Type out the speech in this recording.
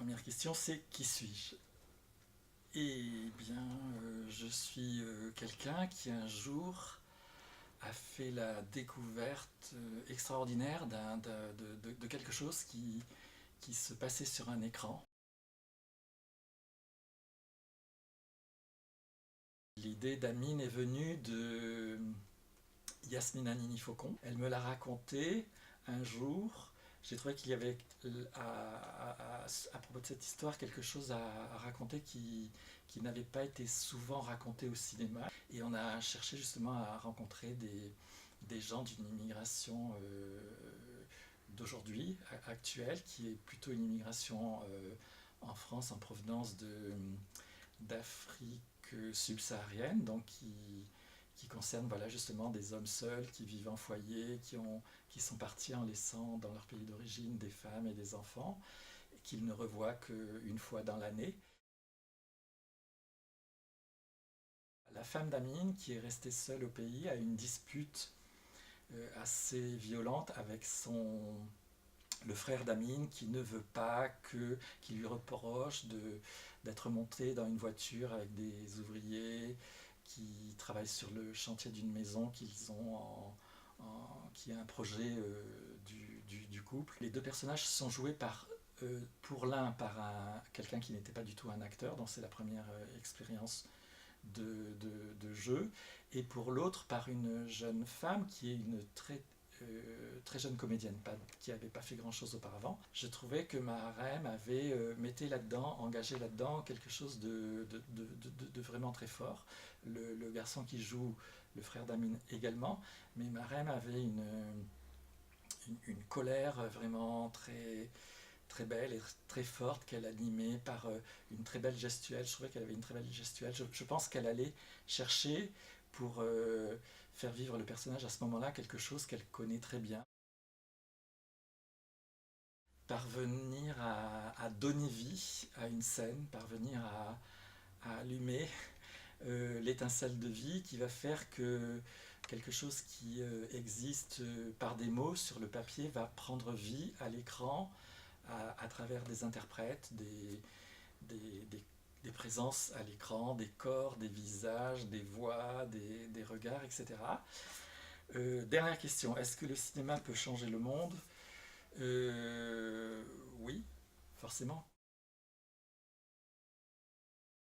Première question, c'est qui suis-je? Eh bien, je suis quelqu'un qui un jour a fait la découverte extraordinaire de quelque chose qui se passait sur un écran. L'idée d'Amine est venue de Yasmina Nini-Faucon. Elle me l'a raconté un jour. J'ai trouvé qu'il y avait à propos de cette histoire quelque chose à raconter qui n'avait pas été souvent raconté au cinéma. Et on a cherché justement à rencontrer des gens d'une immigration d'aujourd'hui, actuelle, qui est plutôt une immigration en France en provenance d'Afrique subsaharienne, donc qui concerne voilà, justement des hommes seuls qui vivent en foyer, qui sont partis en laissant dans leur pays d'origine des femmes et des enfants, et qu'ils ne revoient qu'une fois dans l'année. La femme d'Amine, qui est restée seule au pays, a une dispute assez violente avec le frère d'Amine qui ne veut pas qui lui reproche d'être monté dans une voiture avec des ouvriers qui travaillent sur le chantier d'une maison qu'ils ont qui est un projet du couple. Les deux personnages sont joués pour l'un par quelqu'un qui n'était pas du tout un acteur, donc c'est la première expérience de jeu, et pour l'autre par une jeune femme qui est une très jeune comédienne, qui n'avait pas fait grand-chose auparavant. Je trouvais que Maharem avait mettait là-dedans, engagé là-dedans quelque chose de vraiment très fort. Le garçon qui joue le frère d'Amine également, mais Maharem avait une colère vraiment très belle et très forte qu'elle animait par une très belle gestuelle. Je trouvais qu'elle avait une très belle gestuelle. Je pense qu'elle allait chercher pour faire vivre le personnage à ce moment-là quelque chose qu'elle connaît très bien. Parvenir à donner vie à une scène, parvenir à allumer l'étincelle de vie qui va faire que quelque chose qui existe par des mots sur le papier va prendre vie à l'écran à travers des interprètes, des, des, des présences à l'écran, des corps, des visages, des voix, des regards, etc. Dernière question, est-ce que le cinéma peut changer le monde? Oui, forcément.